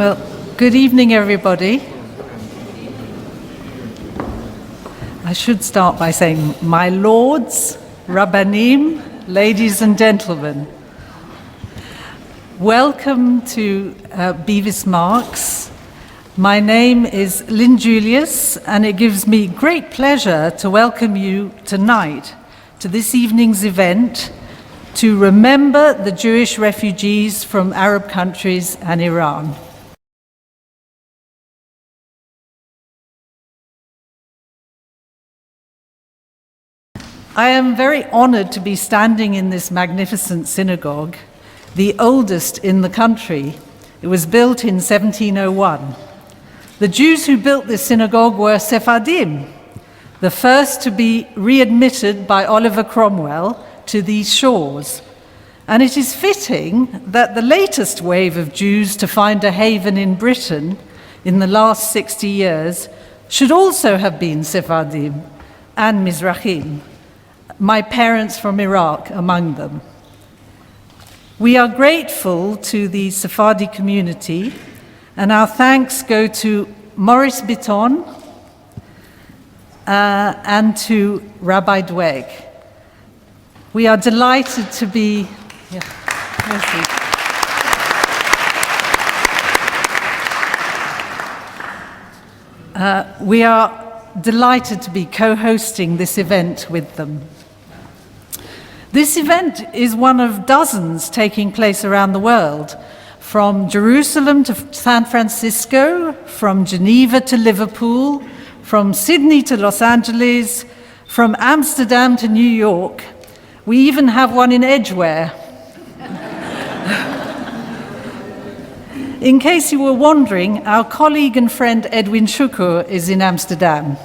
Well, good evening, everybody. I should start by saying, my lords, rabbanim, ladies and gentlemen, welcome to Bevis Marks. My name is Lynn Julius, and it gives me great pleasure to welcome you tonight to this evening's event to remember the Jewish refugees from Arab countries and Iran. I am very honored to be standing in this magnificent synagogue, the oldest in the country. It was built in 1701. The Jews who built this synagogue were Sephardim, the first to be readmitted by Oliver Cromwell to these shores. And it is fitting that the latest wave of Jews to find a haven in Britain in the last 60 years should also have been Sephardim and Mizrahim, my parents from Iraq among them. We are grateful to the Sephardi community, and our thanks go to Maurice Bitton and to Rabbi Dweck. We are delighted to be... we are delighted to be co-hosting this event with them. This event is one of dozens taking place around the world, from Jerusalem to San Francisco, from Geneva to Liverpool, from Sydney to Los Angeles, from Amsterdam to New York. We even have one in Edgware. In case you were wondering, our colleague and friend Edwin Shukur is in Amsterdam.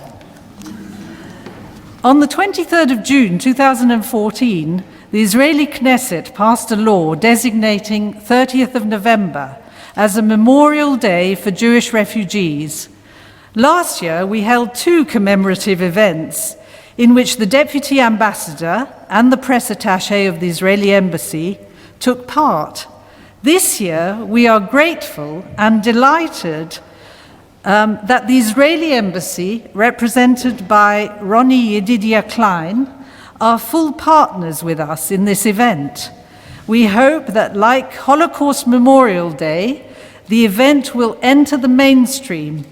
On the 23rd of June 2014, the Israeli Knesset passed a law designating 30th of November as a memorial day for Jewish refugees. Last year, we held two commemorative events in which the Deputy Ambassador and the Press Attaché of the Israeli Embassy took part. This year, we are grateful and delighted that the Israeli Embassy, represented by Ronnie Yedidia Klein, are full partners with us in this event. We hope that, like Holocaust Memorial Day, the event will enter the mainstream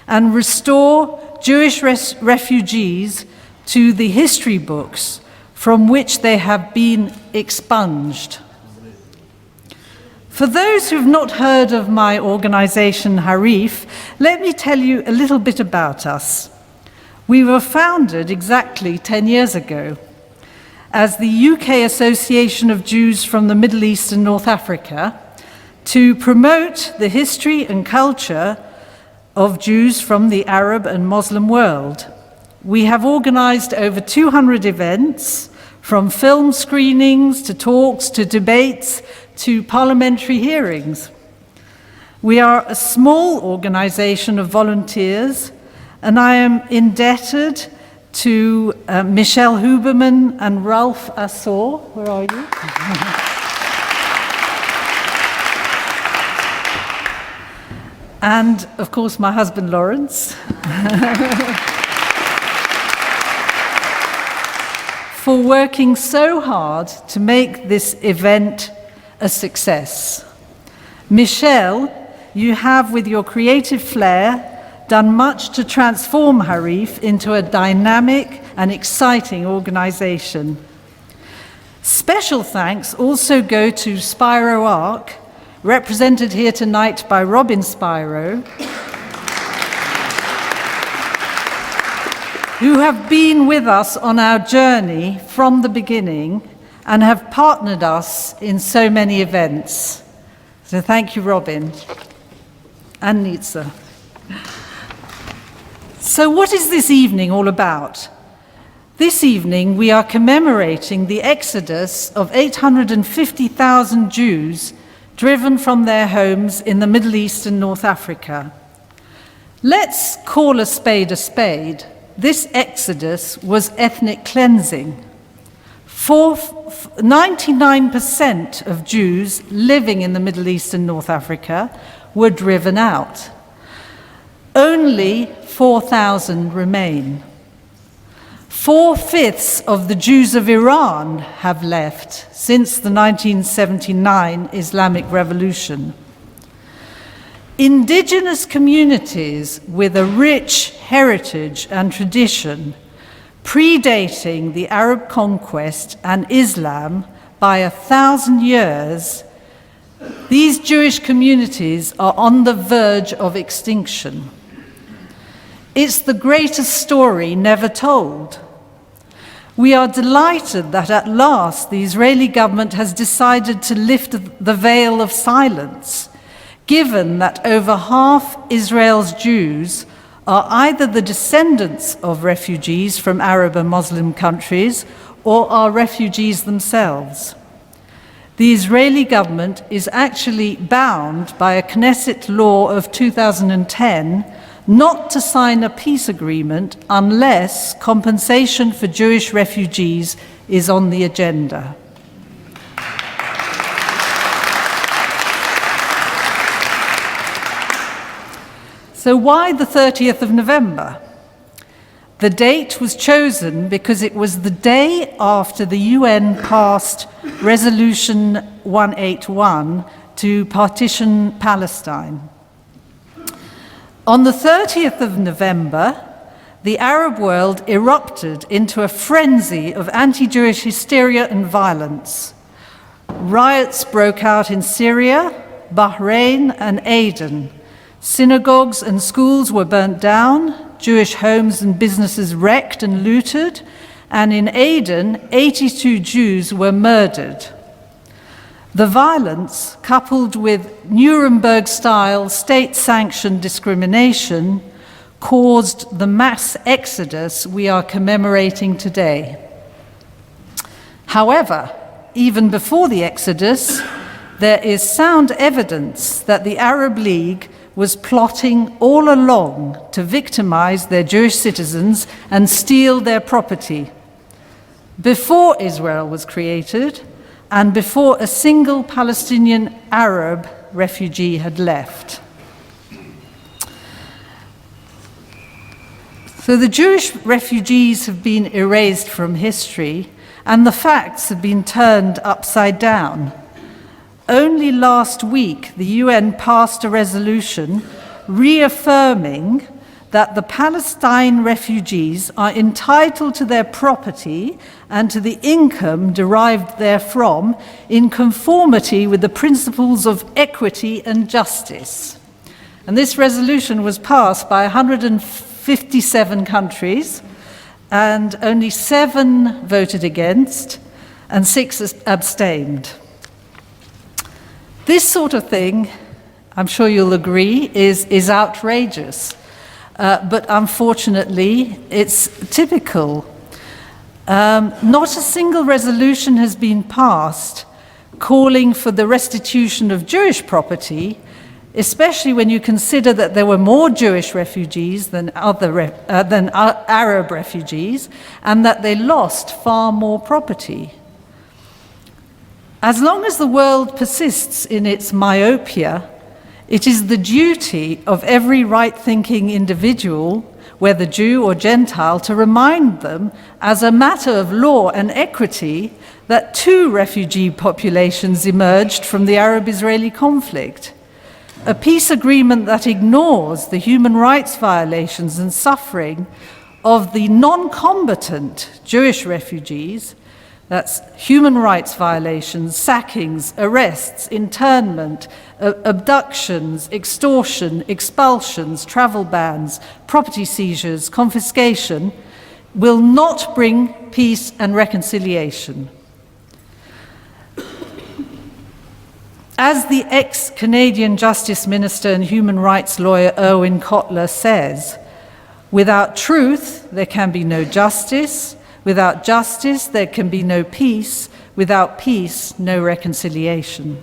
and restore Jewish refugees to the history books from which they have been expunged. For those who've not heard of my organization, Harif, let me tell you a little bit about us. We were founded exactly 10 years ago as the UK Association of Jews from the Middle East and North Africa to promote the history and culture of Jews from the Arab and Muslim world. We have organized over 200 events, from film screenings to talks to debates to parliamentary hearings. We are a small organization of volunteers, and I am indebted to Michelle Huberman and Ralph Assor. Where are you? And, of course, my husband, Lawrence, for working so hard to make this event a success. Michelle, you have, with your creative flair, done much to transform Harif into a dynamic and exciting organization. Special thanks also go to Spyro Arc, represented here tonight by Robin Spyro, who have been with us on our journey from the beginning and have partnered us in so many events. So thank you, Robin and Nitsa. So what is this evening all about? This evening we are commemorating the exodus of 850,000 Jews driven from their homes in the Middle East and North Africa. Let's call a spade a spade. This exodus was ethnic cleansing. 99% of Jews living in the Middle East and North Africa were driven out. Only 4,000 remain. 4/5 of the Jews of Iran have left since the 1979 Islamic Revolution. Indigenous communities with a rich heritage and tradition predating the Arab conquest and Islam by 1,000 years, these Jewish communities are on the verge of extinction. It's the greatest story never told. We are delighted that at last the Israeli government has decided to lift the veil of silence, given that over half Israel's Jews are either the descendants of refugees from Arab and Muslim countries or are refugees themselves. The Israeli government is actually bound by a Knesset law of 2010 not to sign a peace agreement unless compensation for Jewish refugees is on the agenda. So why the 30th of November? The date was chosen because it was the day after the UN passed Resolution 181 to partition Palestine. On the 30th of November, the Arab world erupted into a frenzy of anti-Jewish hysteria and violence. Riots broke out in Syria, Bahrain, and Aden. Synagogues and schools were burnt down, Jewish homes and businesses wrecked and looted, and in Aden, 82 Jews were murdered. The violence, coupled with Nuremberg-style state-sanctioned discrimination, caused the mass exodus we are commemorating today. However, even before the exodus, there is sound evidence that the Arab League was plotting all along to victimize their Jewish citizens and steal their property. Before Israel was created, and before a single Palestinian Arab refugee had left. So the Jewish refugees have been erased from history, and the facts have been turned upside down. Only last week, the UN passed a resolution reaffirming that the Palestine refugees are entitled to their property and to the income derived therefrom in conformity with the principles of equity and justice. And this resolution was passed by 157 countries, and only 7 voted against, and 6 abstained. This sort of thing, I'm sure you'll agree, is outrageous. But unfortunately, it's typical. Not a single resolution has been passed calling for the restitution of Jewish property, especially when you consider that there were more Jewish refugees than Arab refugees, and that they lost far more property. As long as the world persists in its myopia, it is the duty of every right-thinking individual, whether Jew or Gentile, to remind them, as a matter of law and equity, that 2 refugee populations emerged from the Arab-Israeli conflict. A peace agreement that ignores the human rights violations and suffering of the non-combatant Jewish refugees. That's human rights violations, sackings, arrests, internment, abductions, extortion, expulsions, travel bans, property seizures, confiscation, will not bring peace and reconciliation. As the ex-Canadian Justice Minister and human rights lawyer Irwin Cotler says, without truth, there can be no justice. Without justice, there can be no peace. Without peace, no reconciliation.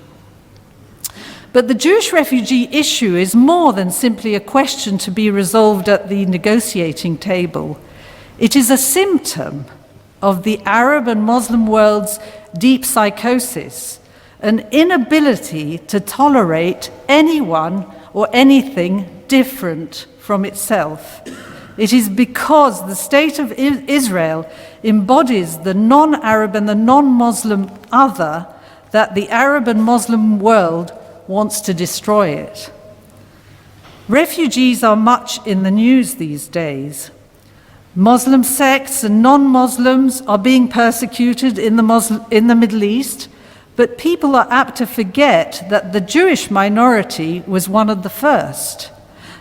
But the Jewish refugee issue is more than simply a question to be resolved at the negotiating table. It is a symptom of the Arab and Muslim world's deep psychosis, an inability to tolerate anyone or anything different from itself. It is because the state of Israel embodies the non-Arab and the non-Muslim other that the Arab and Muslim world wants to destroy it. Refugees are much in the news these days. Muslim sects and non-Muslims are being persecuted in the Middle East, but people are apt to forget that the Jewish minority was one of the first.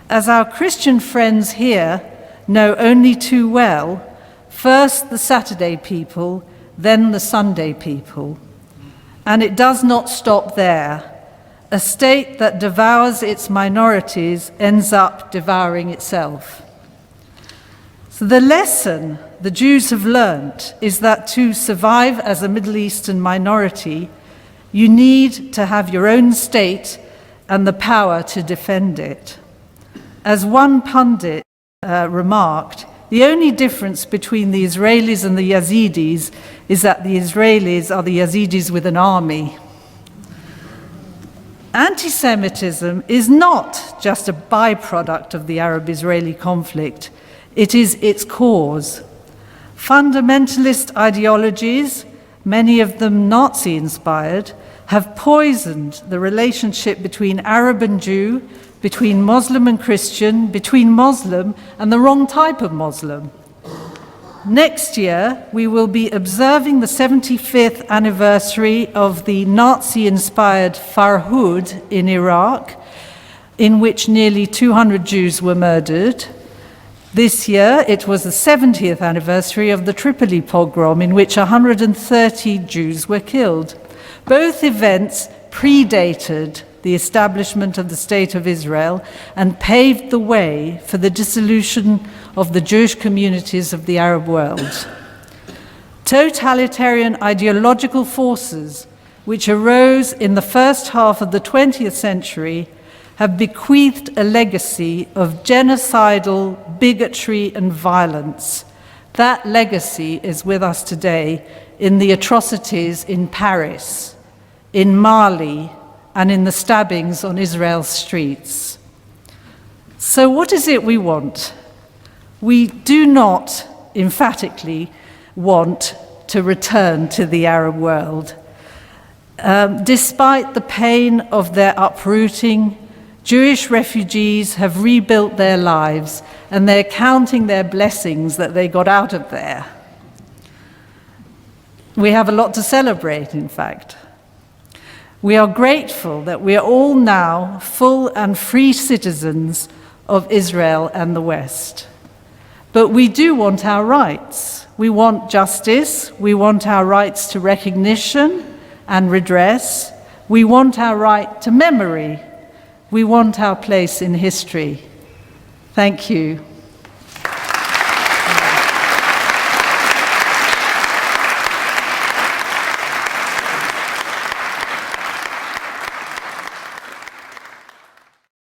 As our Christian friends here know only too well, first the Saturday people, then the Sunday people. And it does not stop there. A state that devours its minorities ends up devouring itself. So the lesson the Jews have learnt is that to survive as a Middle Eastern minority, you need to have your own state and the power to defend it. As one pundit remarked, the only difference between the Israelis and the Yazidis is that the Israelis are the Yazidis with an army. Anti-Semitism is not just a byproduct of the Arab-Israeli conflict, it is its cause. Fundamentalist ideologies, many of them Nazi-inspired, have poisoned the relationship between Arab and Jew, between Muslim and Christian, between Muslim and the wrong type of Muslim. Next year, we will be observing the 75th anniversary of the Nazi-inspired Farhud in Iraq, in which nearly 200 Jews were murdered. This year, it was the 70th anniversary of the Tripoli pogrom, in which 130 Jews were killed. Both events predated the establishment of the State of Israel and paved the way for the dissolution of the Jewish communities of the Arab world. Totalitarian ideological forces, which arose in the first half of the 20th century, have bequeathed a legacy of genocidal bigotry and violence. That legacy is with us today in the atrocities in Paris, in Mali, and in the stabbings on Israel's streets. So what is it we want? We do not emphatically want to return to the Arab world. Despite the pain of their uprooting, Jewish refugees have rebuilt their lives, and they're counting their blessings that they got out of there. We have a lot to celebrate, in fact. We are grateful that we are all now full and free citizens of Israel and the West. But we do want our rights. We want justice. We want our rights to recognition and redress. We want our right to memory. We want our place in history. Thank you.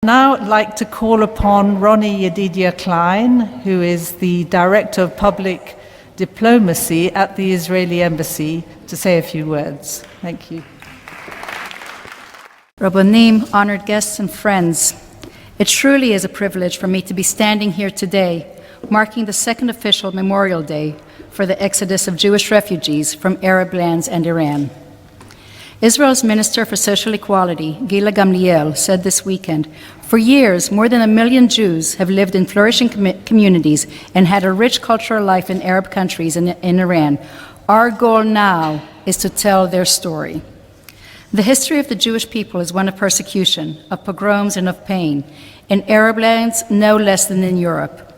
Now I'd like to call upon Ronnie Yedidia Klein, who is the Director of Public Diplomacy at the Israeli Embassy, to say a few words. Thank you. Rabbonim, honored guests and friends, it truly is a privilege for me to be standing here today, marking the second official Memorial Day for the exodus of Jewish refugees from Arab lands and Iran. Israel's Minister for Social Equality, Gila Gamliel, said this weekend, "For years, more than 1 million Jews have lived in flourishing communities and had a rich cultural life in Arab countries and in Iran. Our goal now is to tell their story." The history of the Jewish people is one of persecution, of pogroms, and of pain, in Arab lands no less than in Europe.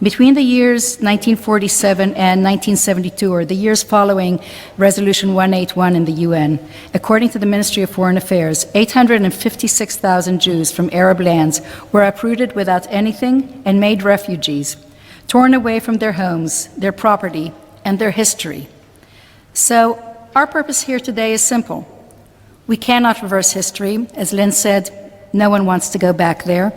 Between the years 1947 and 1972, or the years following Resolution 181 in the UN, according to the Ministry of Foreign Affairs, 856,000 Jews from Arab lands were uprooted without anything and made refugees, torn away from their homes, their property, and their history. So our purpose here today is simple. We cannot reverse history. As Lynn said, no one wants to go back there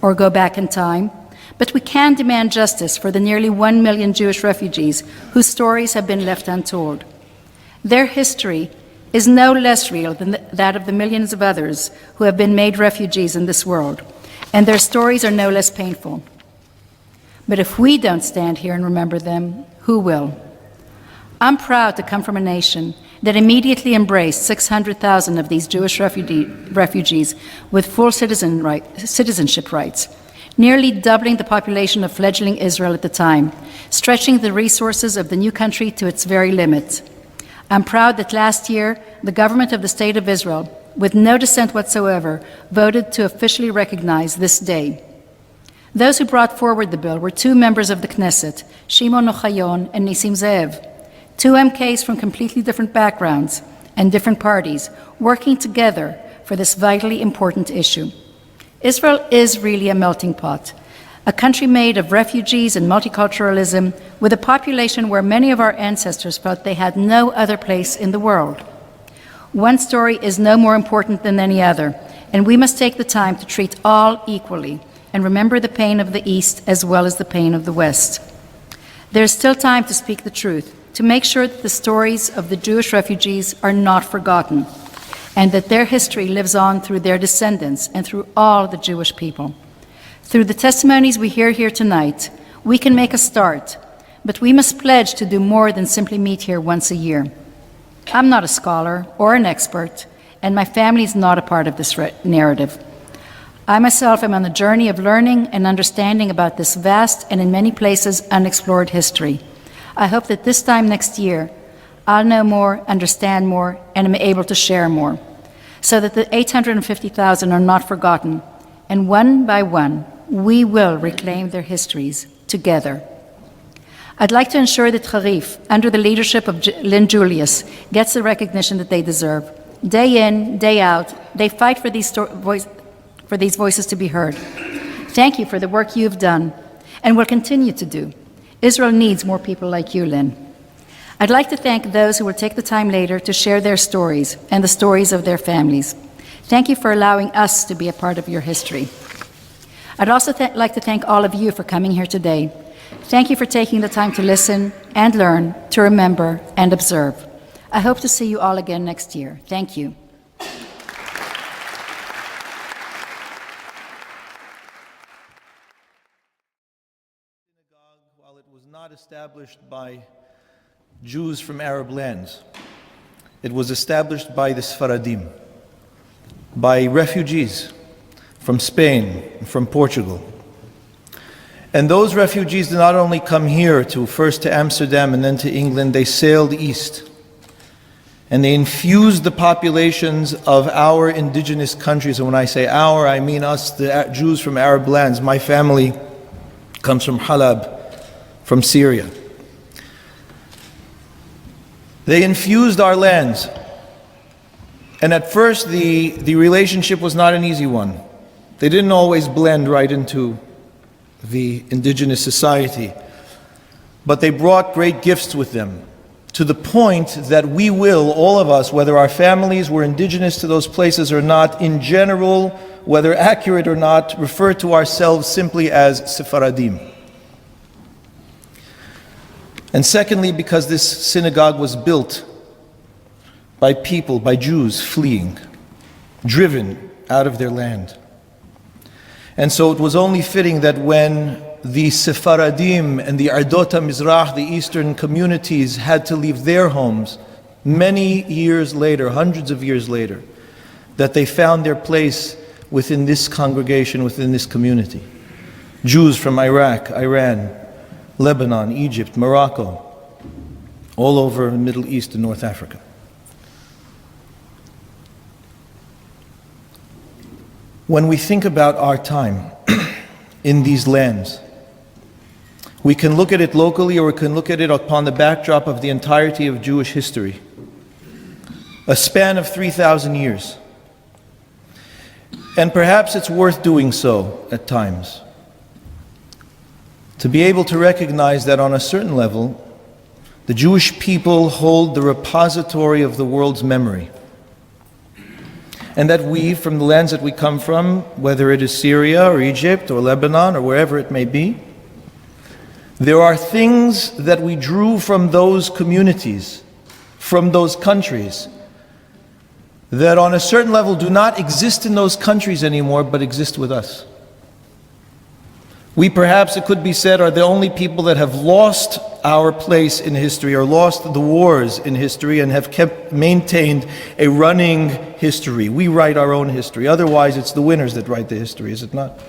or go back in time. But we can demand justice for the nearly 1 million Jewish refugees whose stories have been left untold. Their history is no less real than that of the millions of others who have been made refugees in this world. and their stories are no less painful. But if we don't stand here and remember them, who will? I'm proud to come from a nation that immediately embraced 600,000 of these Jewish refugees with full citizenship rights, nearly doubling the population of fledgling Israel at the time, stretching the resources of the new country to its very limit. I'm proud that last year, the government of the State of Israel, with no dissent whatsoever, voted to officially recognize this day. Those who brought forward the bill were two members of the Knesset, Shimon Ochayon and Nissim Ze'ev, two MKs from completely different backgrounds and different parties, working together for this vitally important issue. Israel is really a melting pot, a country made of refugees and multiculturalism, with a population where many of our ancestors felt they had no other place in the world. One story is no more important than any other, and we must take the time to treat all equally and remember the pain of the East as well as the pain of the West. There is still time to speak the truth, to make sure that the stories of the Jewish refugees are not forgotten, and that their history lives on through their descendants and through all the Jewish people. Through the testimonies we hear here tonight, we can make a start, but we must pledge to do more than simply meet here once a year. I'm not a scholar or an expert, and my family is not a part of this narrative. I myself am on a journey of learning and understanding about this vast and in many places unexplored history. I hope that this time next year, I'll know more, understand more, and am able to share more, so that the 850,000 are not forgotten, and one by one, we will reclaim their histories together. I'd like to ensure that Harif, under the leadership of Lynn Julius, gets the recognition that they deserve. Day in, day out, they fight for these voices to be heard. Thank you for the work you've done and will continue to do. Israel needs more people like you, Lynn. I'd like to thank those who will take the time later to share their stories and the stories of their families. Thank you for allowing us to be a part of your history. I'd also like to thank all of you for coming here today. Thank you for taking the time to listen and learn, to remember and observe. I hope to see you all again next year. Thank you. While it was not established by Jews from Arab lands, it was established by the Sfaradim, by refugees from Spain, from Portugal. And those refugees did not only come here first to Amsterdam and then to England, they sailed east. And they infused the populations of our indigenous countries. And when I say our, I mean us, the Jews from Arab lands. My family comes from Halab, from Syria. They infused our lands. And at first, the relationship was not an easy one. They didn't always blend right into the indigenous society, but they brought great gifts with them, to the point that we will, all of us, whether our families were indigenous to those places or not, in general, whether accurate or not, refer to ourselves simply as Sephardim. And secondly, because this synagogue was built by people, by Jews fleeing, driven out of their land. And so it was only fitting that when the Sephardim and the Ardot HaMizrach, the eastern communities, had to leave their homes many years later, hundreds of years later, that they found their place within this congregation, within this community. Jews from Iraq, Iran, Lebanon, Egypt, Morocco, all over the Middle East and North Africa. When we think about our time in these lands, we can look at it locally or we can look at it upon the backdrop of the entirety of Jewish history. A span of 3,000 years. And perhaps it's worth doing so at times. To be able to recognize that on a certain level, the Jewish people hold the repository of the world's memory. And that we, from the lands that we come from, whether it is Syria or Egypt or Lebanon or wherever it may be, there are things that we drew from those communities, from those countries, that on a certain level do not exist in those countries anymore, but exist with us. We perhaps, it could be said, are the only people that have lost our place in history or lost the wars in history and have maintained a running history. We write our own history. Otherwise, it's the winners that write the history, is it not?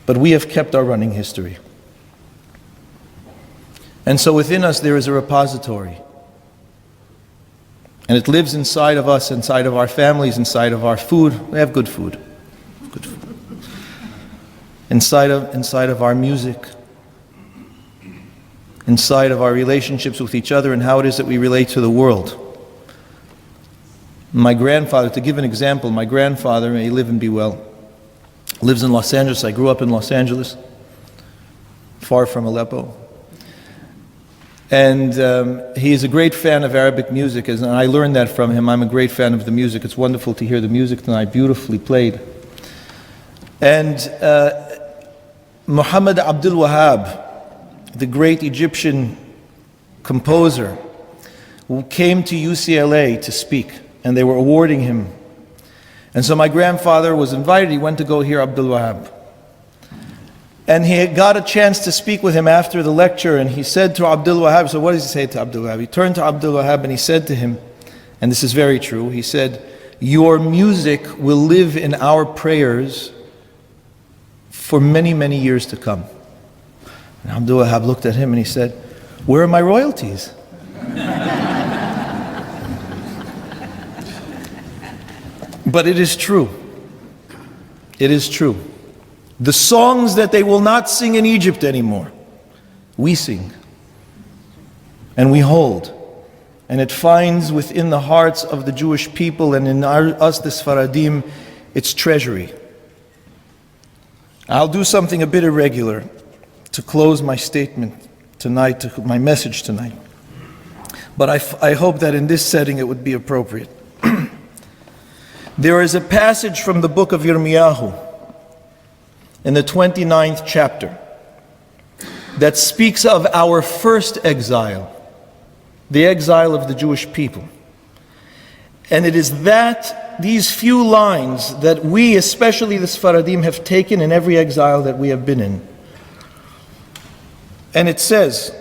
But we have kept our running history. And so within us there is a repository. And it lives inside of us, inside of our families, inside of our food. We have good food. Good food. Inside of our music, inside of our relationships with each other and how it is that we relate to the world. My grandfather, to give an example, my grandfather, may he live and be well, lives in Los Angeles. I grew up in Los Angeles, far from Aleppo. And he is a great fan of Arabic music, and I learned that from him. I'm a great fan of the music. It's wonderful to hear the music tonight, beautifully played. And Muhammad Abdul Wahab, the great Egyptian composer, who came to UCLA to speak, and they were awarding him. And so my grandfather was invited. He went to go hear Abdul Wahab. And he got a chance to speak with him after the lecture, and he said to Abdul Wahab, so what does he say to Abdul Wahab? He turned to Abdul Wahab and he said to him, and this is very true, he said, "Your music will live in our prayers for many, many years to come." And Abdul Wahab looked at him and he said, "Where are my royalties?" But it is true. It is true. The songs that they will not sing in Egypt anymore, we sing. And we hold. And it finds within the hearts of the Jewish people and in us, the Sfaradim, its treasury. I'll do something a bit irregular to close my statement tonight, my message tonight. But I hope that in this setting it would be appropriate. There is a passage from the book of Yirmiyahu in the 29th chapter that speaks of our first exile, the exile of the Jewish people. And it is these few lines that we, especially the Sfaradim, have taken in every exile that we have been in. And it says,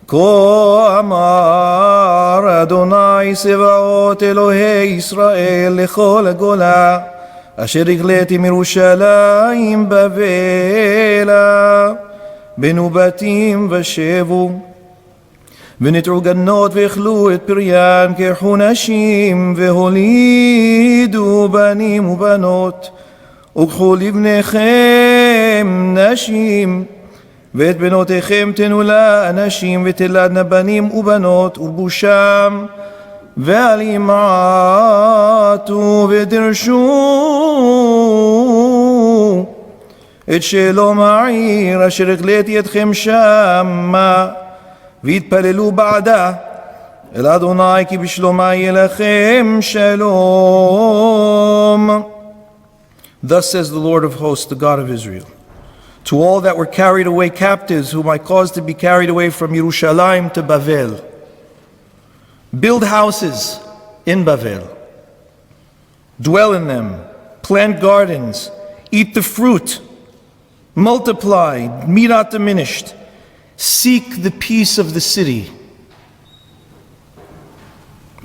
"Ko amar Adonai Sevaot Elohei Yisrael lechol hagola asher igleiti mirushalayim bavela benu batim vashevu ונטעו גנות ואכלו את פריין קרחו נשים והולידו בנים ובנות וקחו לבניכם נשים ואת בנותיכם תנו לאנשים ותלדנה בנים ובנות ולבושם ואל ימעטו ודרשו את שלום העיר אשר הגליתי אתכם שמה והתפללו בעדה אל אדוני כי בשלומה יהיה לכם שלום. Thus says the Lord of hosts, the God of Israel, to all that were carried away captives, whom I caused to be carried away from Yerushalayim to Bavel, build houses in Bavel, dwell in them, plant gardens, eat the fruit, multiply, be not diminished. Seek the peace of the city,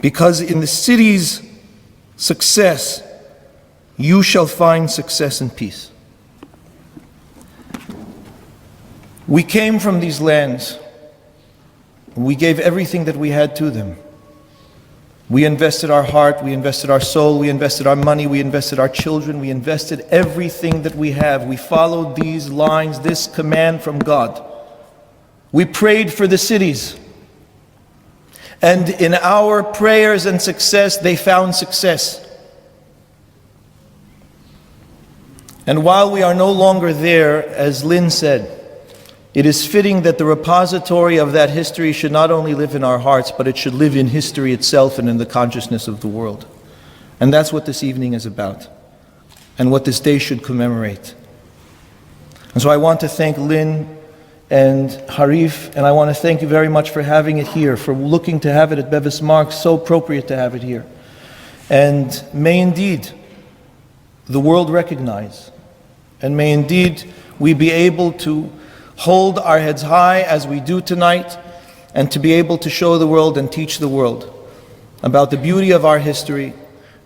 because in the city's success you shall find success and peace. We came from these lands. We gave everything that we had to them. We invested our heart, we invested our soul, we invested our money, we invested our children, we invested everything that we have. We followed these lines, this command from God. We prayed for the cities. And in our prayers and success, they found success. And while we are no longer there, as Lynn said, it is fitting that the repository of that history should not only live in our hearts, but it should live in history itself and in the consciousness of the world. And that's what this evening is about, and what this day should commemorate. And so I want to thank Lynn and Harif, and I want to thank you very much for having it here, for looking to have it at Bevis Marks, so appropriate to have it here. And may indeed the world recognize And may indeed we be able to hold our heads high as we do tonight, and to be able to show the world and teach the world about the beauty of our history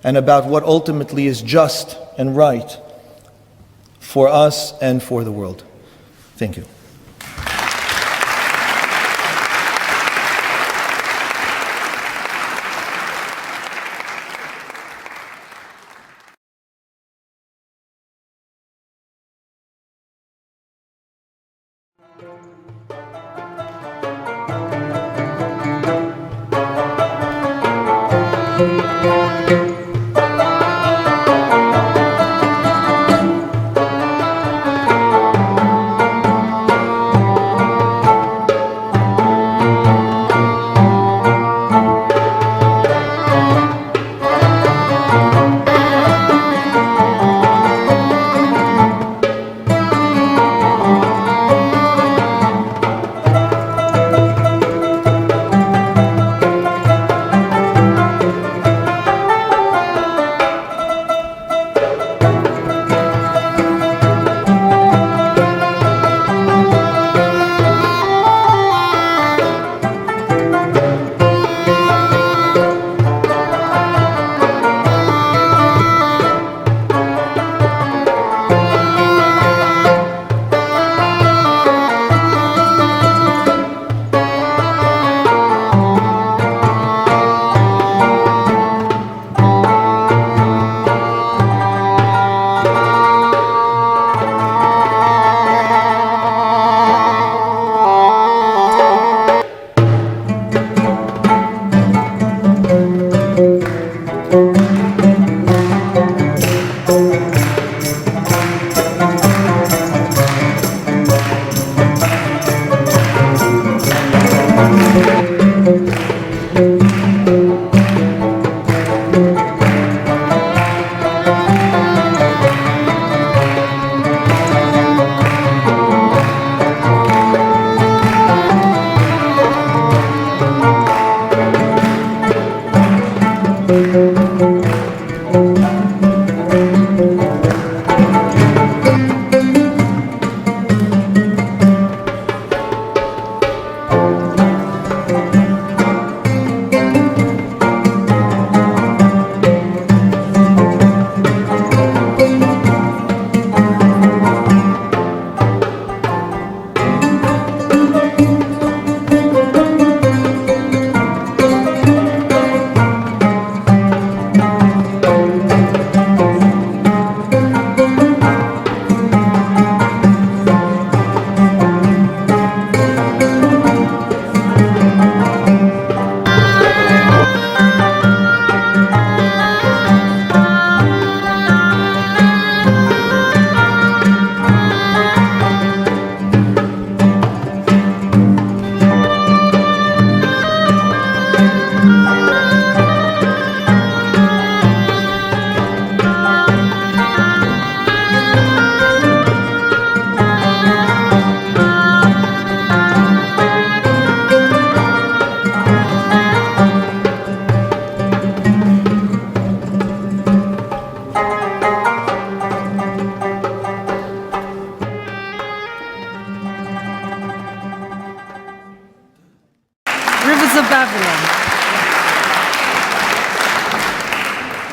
and about what ultimately is just and right for us and for the world. Thank you.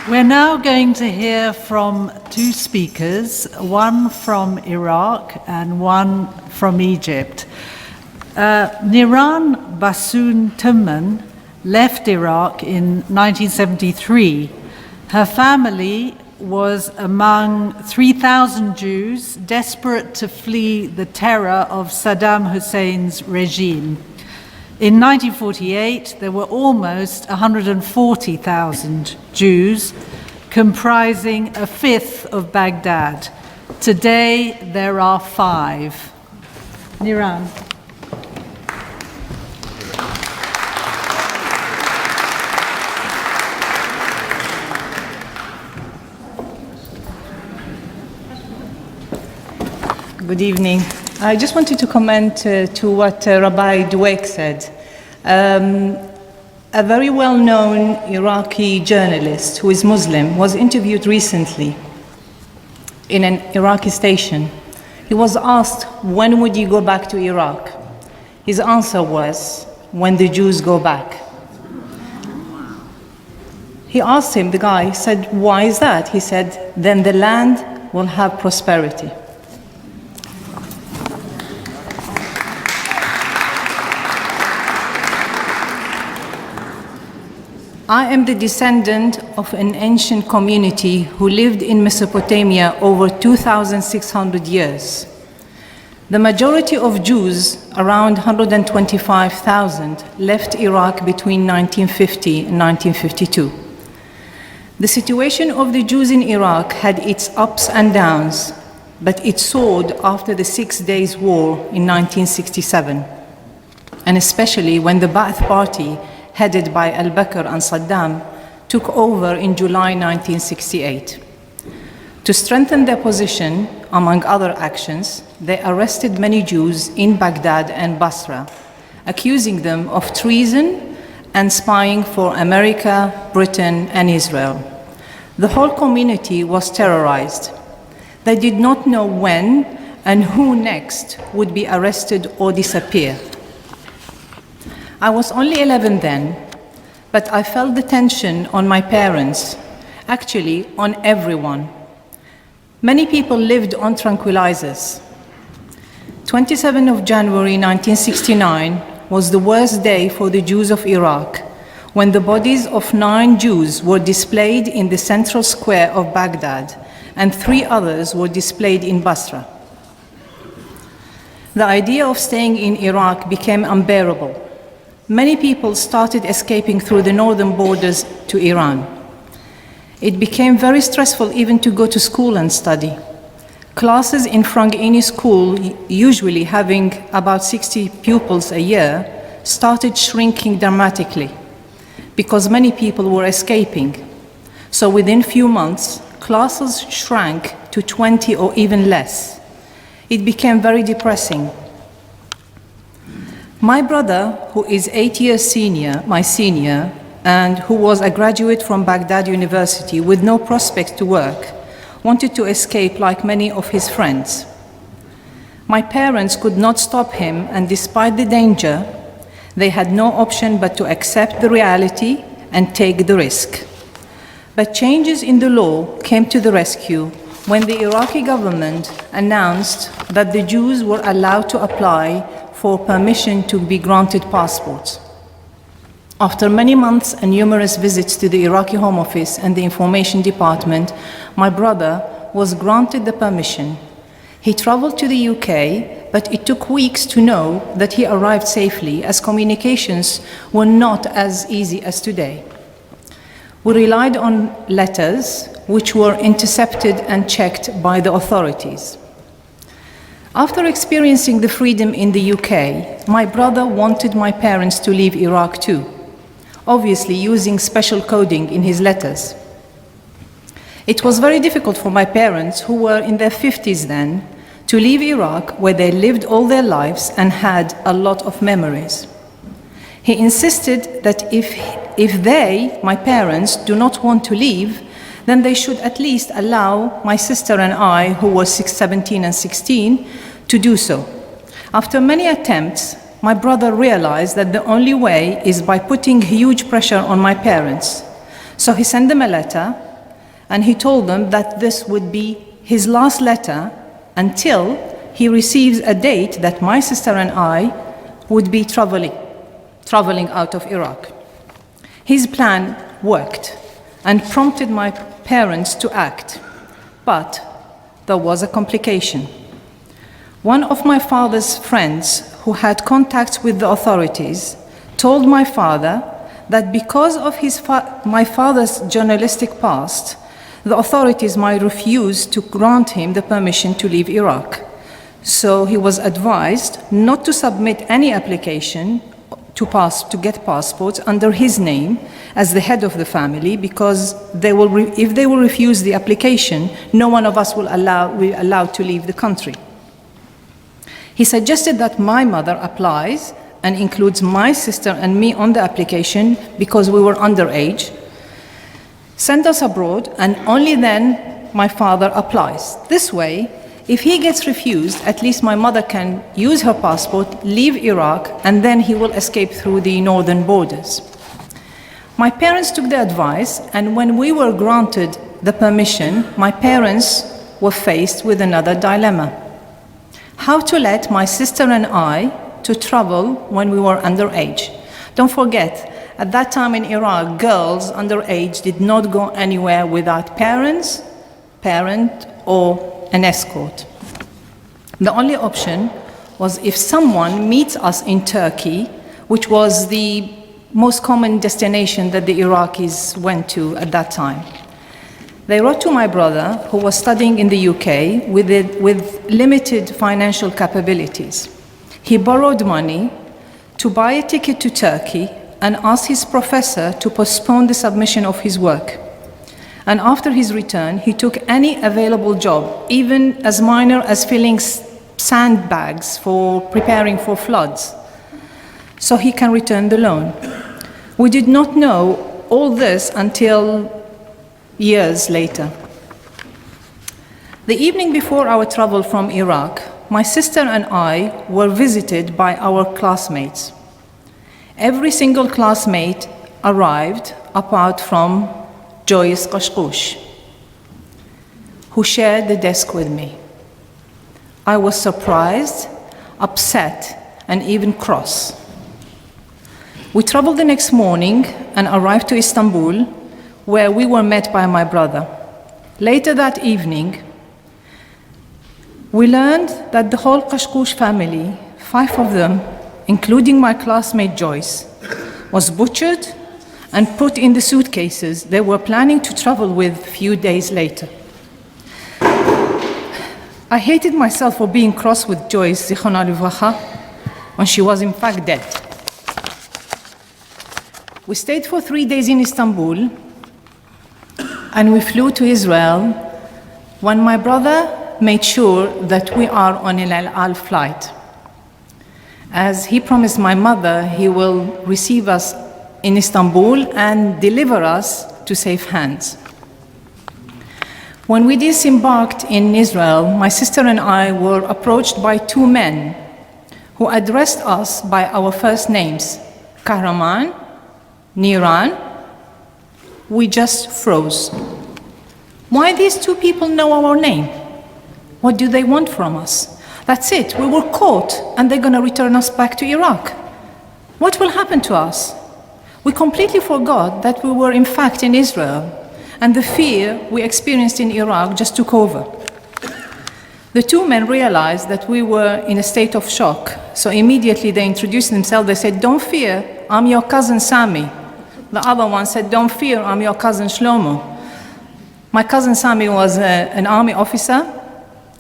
We're now going to hear from two speakers, one from Iraq and one from Egypt. Niran Basun Timman left Iraq in 1973. Her family was among 3,000 Jews desperate to flee the terror of Saddam Hussein's regime. In 1948, there were almost 140,000 Jews, comprising a fifth of Baghdad. Today, there are 5. Niran. Good evening. I just wanted to comment to what Rabbi Dweck said. A very well-known Iraqi journalist who is Muslim was interviewed recently. in an Iraqi station. He was asked, when would you go back to Iraq? His answer was, when the Jews go back. He asked him, the guy said, why is that? He said, then the land will have prosperity. I am the descendant of an ancient community who lived in Mesopotamia over 2,600 years. The majority of Jews, around 125,000, left Iraq between 1950 and 1952. The situation of the Jews in Iraq had its ups and downs, but it soared after the 6 Days War in 1967, and especially when the Ba'ath Party, headed by al-Bakr and Saddam, took over in July 1968. To strengthen their position, among other actions, they arrested many Jews in Baghdad and Basra, accusing them of treason and spying for America, Britain, and Israel. The whole community was terrorized. They did not know when and who next would be arrested or disappear. I was only 11 then, but I felt the tension on my parents, actually on everyone. Many people lived on tranquilizers. 27th of January 1969 was the worst day for the Jews of Iraq, when the bodies of 9 Jews were displayed in the central square of Baghdad, and 3 others were displayed in Basra. The idea of staying in Iraq became unbearable. Many people started escaping through the northern borders to Iran. It became very stressful even to go to school and study. Classes in Frangini school, usually having about 60 pupils a year, started shrinking dramatically because many people were escaping. So within few months, classes shrank to 20 or even less. It became very depressing. My brother, who is 8 years my senior, and who was a graduate from Baghdad University with no prospects to work, wanted to escape like many of his friends. My parents could not stop him, and despite the danger, they had no option but to accept the reality and take the risk. But changes in the law came to the rescue when the Iraqi government announced that the Jews were allowed to apply for permission to be granted passports. After many months and numerous visits to the Iraqi Home Office and the Information Department, my brother was granted the permission. He traveled to the UK, but it took weeks to know that he arrived safely, as communications were not as easy as today. We relied on letters, which were intercepted and checked by the authorities. After experiencing the freedom in the UK, my brother wanted my parents to leave Iraq too, obviously using special coding in his letters. It was very difficult for my parents, who were in their 50s then, to leave Iraq, where they lived all their lives and had a lot of memories. He insisted that if they, my parents, do not want to leave, then they should at least allow my sister and I, who were 17 and 16, to do so. After many attempts, my brother realized that the only way is by putting huge pressure on my parents. So he sent them a letter, and he told them that this would be his last letter until he receives a date that my sister and I would be traveling out of Iraq. His plan worked and prompted my parents to act, but there was a complication. One of my father's friends, who had contacts with the authorities, told my father that because of my father's journalistic past, the authorities might refuse to grant him the permission to leave Iraq. So he was advised not to submit any application to get passports under his name as the head of the family, because if they will refuse the application, no one of us will be allowed to leave the country. He suggested that my mother applies and includes my sister and me on the application because we were underage, send us abroad, and only then my father applies. This way, if he gets refused, at least my mother can use her passport, leave Iraq, and then he will escape through the northern borders. My parents took the advice, and when we were granted the permission, my parents were faced with another dilemma. How to let my sister and I to travel when we were underage. Don't forget, at that time in Iraq, girls underage did not go anywhere without parent, or an escort. The only option was if someone meets us in Turkey, which was the most common destination that the Iraqis went to at that time. They wrote to my brother, who was studying in the UK with limited financial capabilities. He borrowed money to buy a ticket to Turkey and asked his professor to postpone the submission of his work. And after his return, he took any available job, even as minor as filling sandbags for preparing for floods, so he can return the loan. We did not know all this until years later. The evening before our travel from Iraq, my sister and I were visited by our classmates. Every single classmate arrived apart from Joyce Qashqush, who shared the desk with me. I was surprised, upset, and even cross. We traveled the next morning and arrived to Istanbul, where we were met by my brother. Later that evening, we learned that the whole Qashqush family, 5 of them, including my classmate Joyce, was butchered and put in the suitcases they were planning to travel with a few days later. I hated myself for being cross with Joyce, zichronah livracha, when she was in fact dead. We stayed for 3 days in Istanbul, and we flew to Israel when my brother made sure that we are on an El Al flight. As he promised my mother, he will receive us in Istanbul and deliver us to safe hands. When we disembarked in Israel, my sister and I were approached by 2 men who addressed us by our first names, Kahraman, Niran. We just froze. Why these 2 people know our name? What do they want from us? That's it, we were caught and they're going to return us back to Iraq. What will happen to us? We completely forgot that we were in fact in Israel, and the fear we experienced in Iraq just took over. The 2 men realized that we were in a state of shock, so immediately they introduced themselves. They said, "Don't fear, I'm your cousin Sami." The other one said, "Don't fear, I'm your cousin Shlomo." My cousin Sami was an army officer,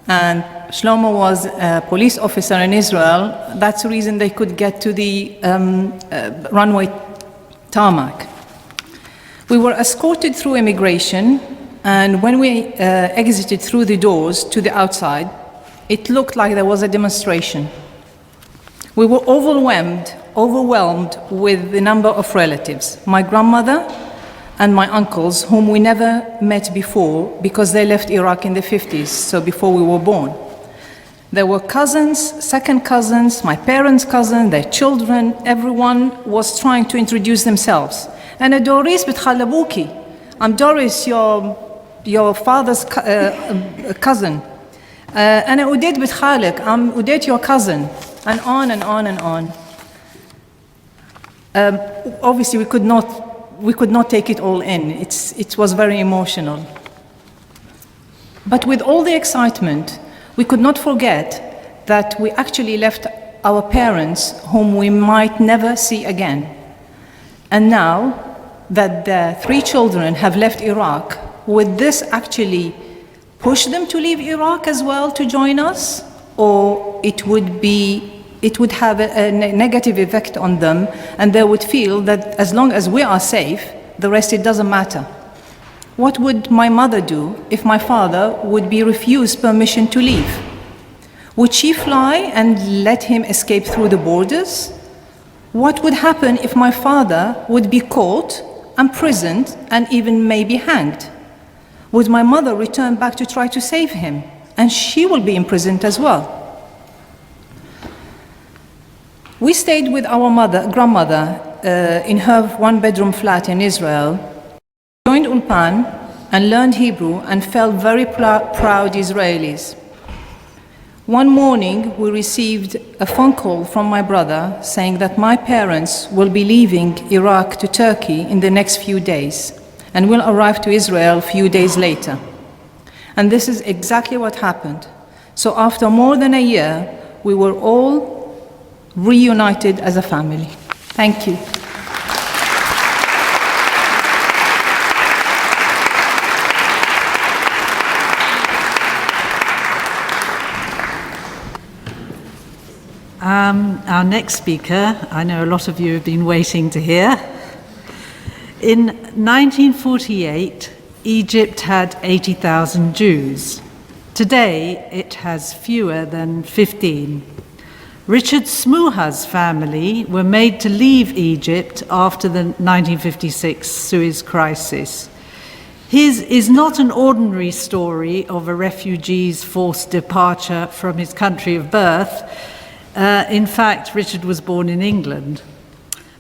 and Shlomo was a police officer in Israel. That's the reason they could get to the runway tarmac. We were escorted through immigration, and when we exited through the doors to the outside, it looked like there was a demonstration. We were overwhelmed with the number of relatives. My grandmother and my uncles, whom we never met before because they left Iraq in the 50s, so before we were born. There were cousins, second cousins, my parents' cousins, their children. Everyone was trying to introduce themselves. And Doris بتخلبوكي. I'm Doris, your father's cousin. أنا أوديت بتخالك. I'm Udit, your cousin. And on and on and on. Obviously, we could not take it all in. It was very emotional. But with all the excitement, we could not forget that we actually left our parents, whom we might never see again. And now that the 3 children have left Iraq, would this actually push them to leave Iraq as well to join us? Or it would have a negative effect on them, and they would feel that as long as we are safe, the rest, it doesn't matter. What would my mother do if my father would be refused permission to leave? Would she fly and let him escape through the borders? What would happen if my father would be caught, imprisoned, and even maybe hanged? Would my mother return back to try to save him? And she will be imprisoned as well. We stayed with our grandmother in her one-bedroom flat in Israel, joined Ulpan and learned Hebrew and felt very proud Israelis. One morning, we received a phone call from my brother saying that my parents will be leaving Iraq to Turkey in the next few days and will arrive to Israel a few days later. And this is exactly what happened. So after more than a year, we were all reunited as a family. Thank you. Our next speaker, I know a lot of you have been waiting to hear. In 1948, Egypt had 80,000 Jews. Today, it has fewer than 15. Richard Smuha's family were made to leave Egypt after the 1956 Suez Crisis. His is not an ordinary story of a refugee's forced departure from his country of birth. In fact, Richard was born in England.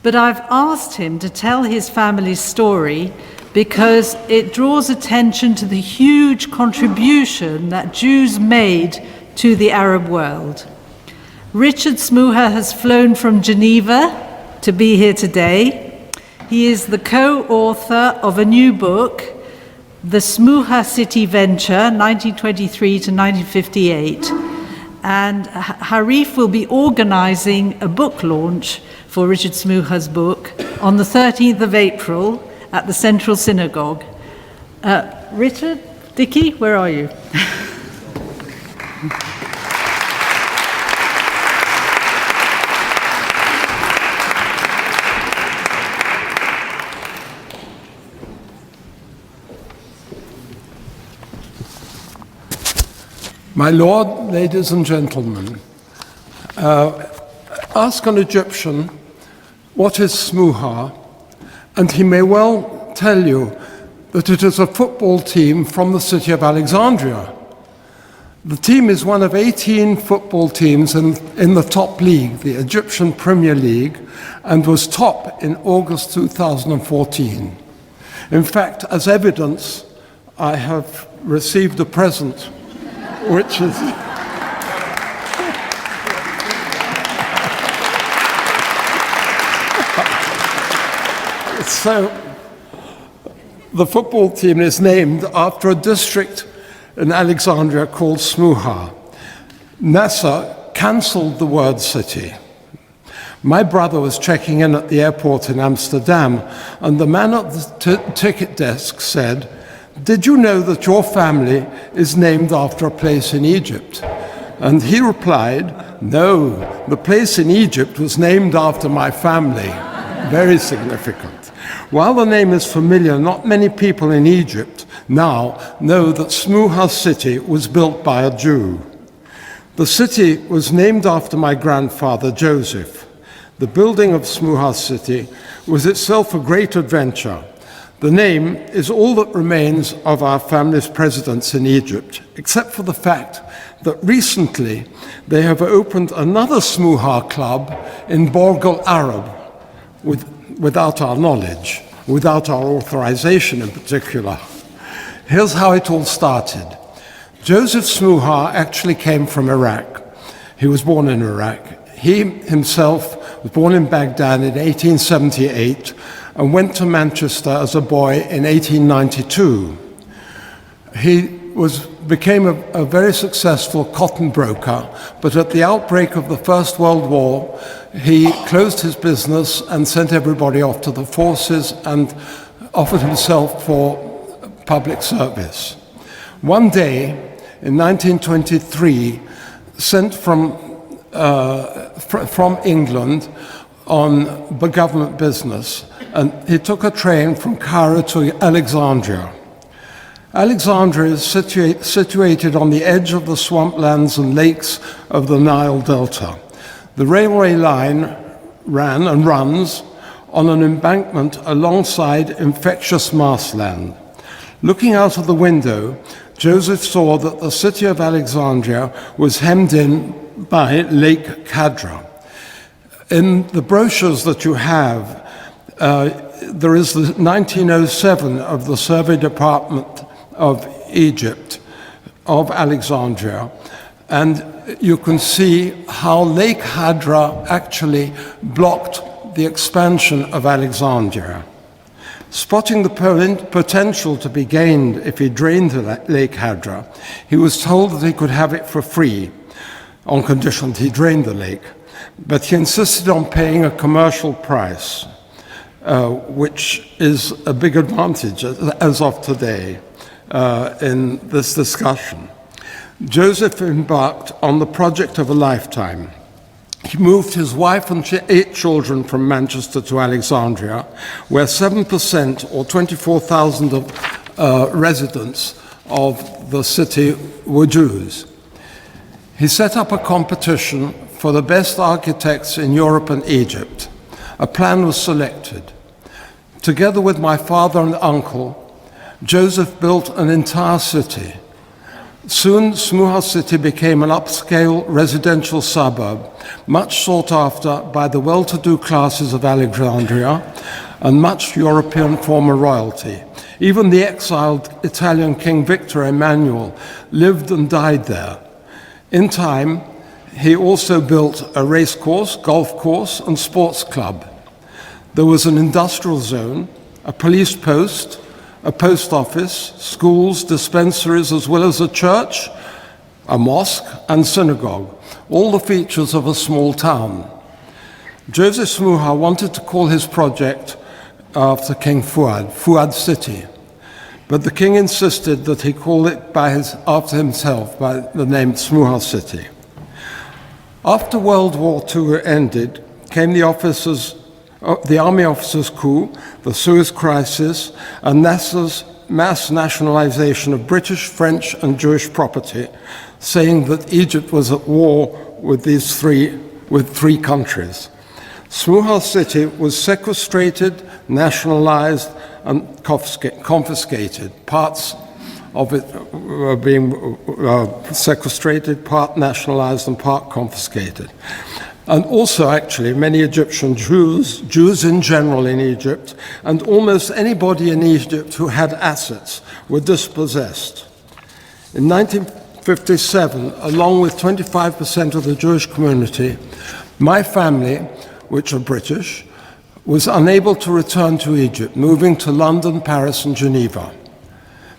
But I've asked him to tell his family's story because it draws attention to the huge contribution that Jews made to the Arab world. Richard Smuha has flown from Geneva to be here today. He is the co-author of a new book, The Smuha City Venture, 1923 to 1958. And Harif will be organizing a book launch for Richard Smuha's book on the 13th of April at the Central Synagogue. Richard, Dickie, where are you? My Lord, ladies and gentlemen, ask an Egyptian what is Smuha, and he may well tell you that it is a football team from the city of Alexandria. The team is one of 18 football teams in the top league, the Egyptian Premier League, and was top in August 2014. In fact, as evidence, I have received a present which is so the football team is named after a district in Alexandria called Smuha. Nasser cancelled the word city. My brother was checking in at the airport in Amsterdam, and the man at the ticket desk said, "Did you know that your family is named after a place in Egypt?" And he replied, "No, the place in Egypt was named after my family." Very significant. While the name is familiar, not many people in Egypt now know that Smuha city was built by a Jew. The city was named after my grandfather, Joseph. The building of Smuha city was itself a great adventure. The name is all that remains of our family's presidents in Egypt, except for the fact that recently they have opened another Smuha club in Borg Al Arab, without our knowledge, without our authorization in particular. Here's how it all started. Joseph Smuha actually came from Iraq. He was born in Iraq. He himself was born in Baghdad in 1878 and went to Manchester as a boy in 1892. He became a very successful cotton broker, but at the outbreak of the First World War, he closed his business and sent everybody off to the forces and offered himself for public service. One day, in 1923, sent from England on the government business, and he took a train from Cairo to Alexandria. Alexandria is situated on the edge of the swamplands and lakes of the Nile Delta. The railway line ran and runs on an embankment alongside infectious marshland. Looking out of the window, Joseph saw that the city of Alexandria was hemmed in by Lake Kadra. In the brochures that you have, there is the 1907 of the Survey Department of Egypt of Alexandria, and you can see how Lake Hadra actually blocked the expansion of Alexandria. Spotting the potential to be gained if he drained Lake Hadra, he was told that he could have it for free on condition that he drained the lake, but he insisted on paying a commercial price, which is a big advantage as of today in this discussion. Joseph embarked on the project of a lifetime. He moved his wife and 8 children from Manchester to Alexandria, where 7% or 24,000 of residents of the city were Jews. He set up a competition for the best architects in Europe and Egypt. A plan was selected. Together with my father and uncle, Joseph built an entire city. Soon, Smuha city became an upscale residential suburb, much sought after by the well-to-do classes of Alexandria and much European former royalty. Even the exiled Italian King Victor Emmanuel lived and died there. In time, he also built a race course, golf course, and sports club. There was an industrial zone, a police post, a post office, schools, dispensaries, as well as a church, a mosque, and synagogue, all the features of a small town. Joseph Smuha wanted to call his project after King Fuad City, but the king insisted that he call it after himself by the name Smuha City. After World War II ended, came the army officers' coup, the Suez Crisis, and Nasser's mass nationalization of British, French, and Jewish property, saying that Egypt was at war with three countries. Smuha city was sequestrated, nationalized, and confiscated. Parts of it were being sequestrated, part nationalized, and part confiscated. And also, actually, many Egyptian Jews in general in Egypt, and almost anybody in Egypt who had assets were dispossessed. In 1957, along with 25% of the Jewish community, my family, which are British, was unable to return to Egypt, moving to London, Paris, and Geneva.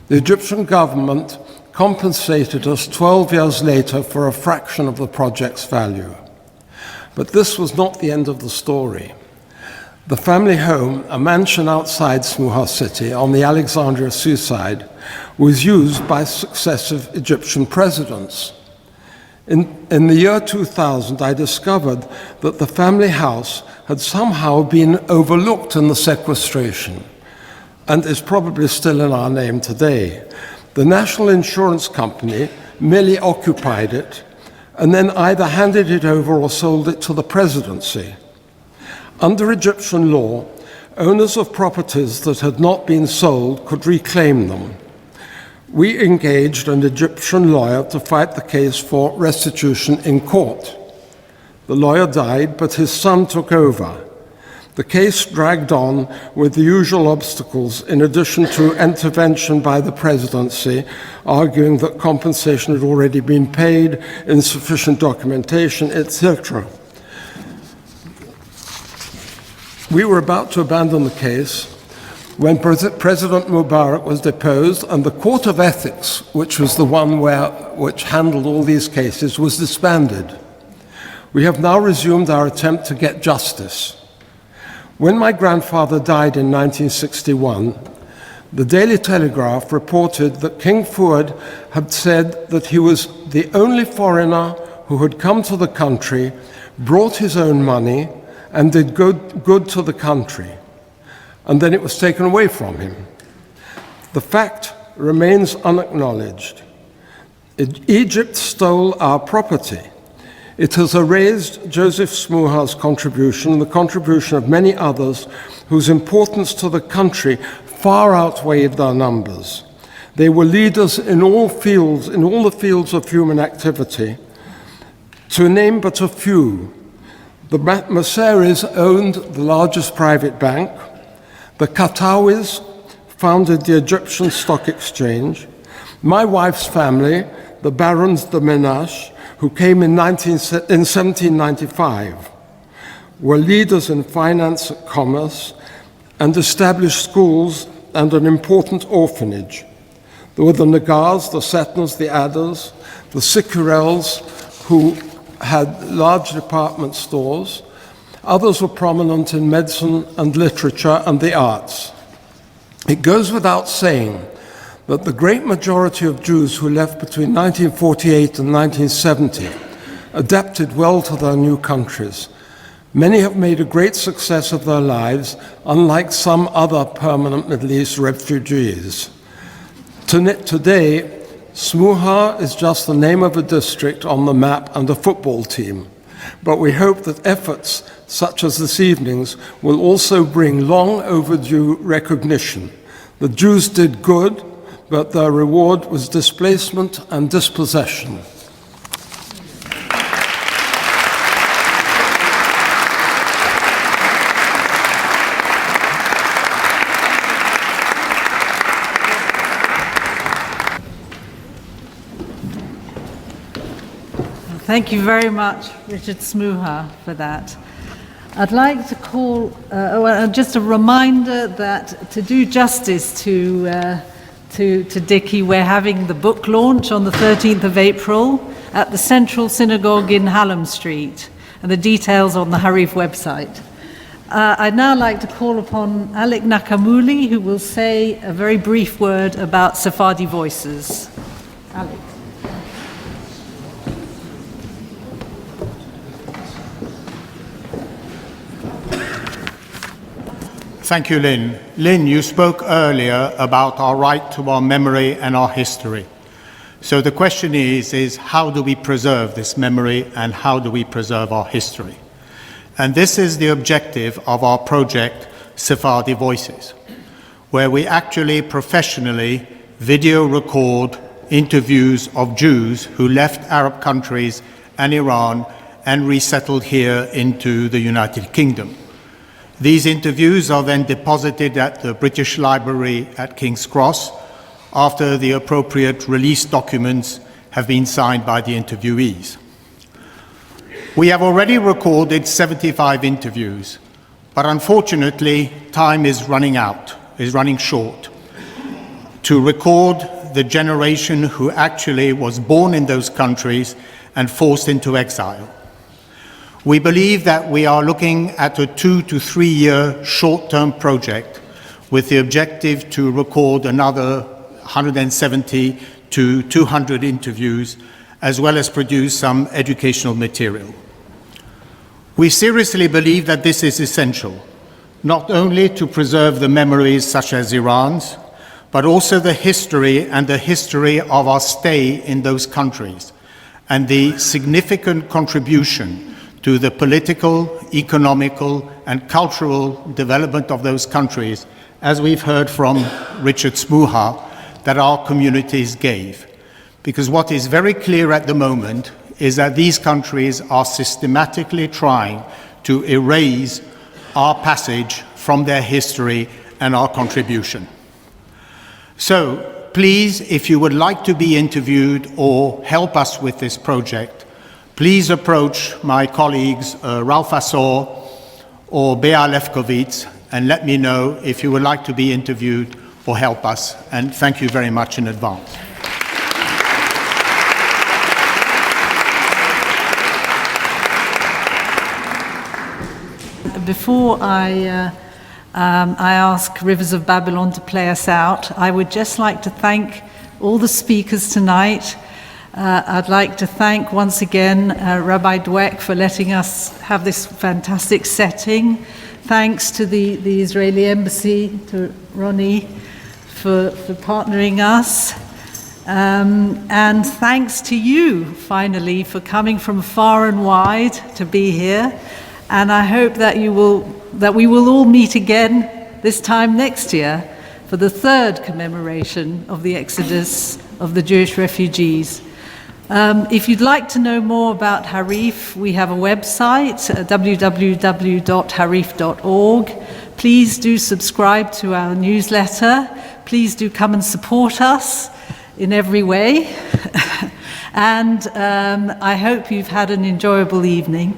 The Egyptian government compensated us 12 years later for a fraction of the project's value. But this was not the end of the story. The family home, a mansion outside Smuha city on the Alexandria seaside, was used by successive Egyptian presidents. In the year 2000, I discovered that the family house had somehow been overlooked in the sequestration and is probably still in our name today. The National Insurance Company merely occupied it and then either handed it over or sold it to the presidency. Under Egyptian law, owners of properties that had not been sold could reclaim them. We engaged an Egyptian lawyer to fight the case for restitution in court. The lawyer died, but his son took over. The case dragged on with the usual obstacles, in addition to intervention by the presidency, arguing that compensation had already been paid, insufficient documentation, etc. We were about to abandon the case when President Mubarak was deposed, and the Court of Ethics, which was the one which handled all these cases, was disbanded. We have now resumed our attempt to get justice. When my grandfather died in 1961, the Daily Telegraph reported that King Fuad had said that he was the only foreigner who had come to the country, brought his own money, and did good to the country. And then it was taken away from him. The fact remains unacknowledged. Egypt stole our property. It has erased Joseph Smuha's contribution and the contribution of many others whose importance to the country far outweighed their numbers. They were leaders in all the fields of human activity. To name but a few, the Maseris owned the largest private bank, the Katawis founded the Egyptian Stock Exchange, my wife's family, the Barons de Menashe, who came in 1795, were leaders in finance and commerce and established schools and an important orphanage. There were the Nagars, the Setners, the Adders, the Sicurels, who had large department stores. Others were prominent in medicine and literature and the arts. It goes without saying that the great majority of Jews who left between 1948 and 1970 adapted well to their new countries. Many have made a great success of their lives, unlike some other permanent Middle East refugees. Today, Smuha is just the name of a district on the map and a football team. But we hope that efforts such as this evening's will also bring long overdue recognition. The Jews did good, but their reward was displacement and dispossession. Thank you very much, Richard Smuha, for that. I'd like to call, just a reminder that to do justice to Dickie, we're having the book launch on the 13th of April at the Central Synagogue in Hallam Street, and the details on the Harif website. I'd now like to call upon Alec Nakamuli, who will say a very brief word about Sephardi Voices. Alec. Thank you, Lynn. Lynn, you spoke earlier about our right to our memory and our history. So the question is how do we preserve this memory and how do we preserve our history? And this is the objective of our project, Sephardi Voices, where we actually professionally video record interviews of Jews who left Arab countries and Iran and resettled here into the United Kingdom. These interviews are then deposited at the British Library at King's Cross after the appropriate release documents have been signed by the interviewees. We have already recorded 75 interviews, but unfortunately, time is running short to record the generation who actually was born in those countries and forced into exile. We believe that we are looking at a 2 to 3 year short-term project with the objective to record another 170 to 200 interviews, as well as produce some educational material. We seriously believe that this is essential, not only to preserve the memories such as Iran's, but also the history and the history of our stay in those countries and the significant contribution to the political, economical, and cultural development of those countries, as we've heard from Richard Smuha, that our communities gave. Because what is very clear at the moment is that these countries are systematically trying to erase our passage from their history and our contribution. So, please, if you would like to be interviewed or help us with this project, please approach my colleagues Ralph Assor or Bea Lefkowitz and let me know if you would like to be interviewed or help us. And thank you very much in advance. Before I ask Rivers of Babylon to play us out, I would just like to thank all the speakers tonight. I'd like to thank once again Rabbi Dweck for letting us have this fantastic setting. Thanks to the Israeli Embassy, to Ronnie, for partnering us. And thanks to you, finally, for coming from far and wide to be here. And I hope that we will all meet again this time next year for the third commemoration of the exodus of the Jewish refugees. If you'd like to know more about Harif, we have a website, www.harif.org. Please do subscribe to our newsletter. Please do come and support us in every way. And I hope you've had an enjoyable evening.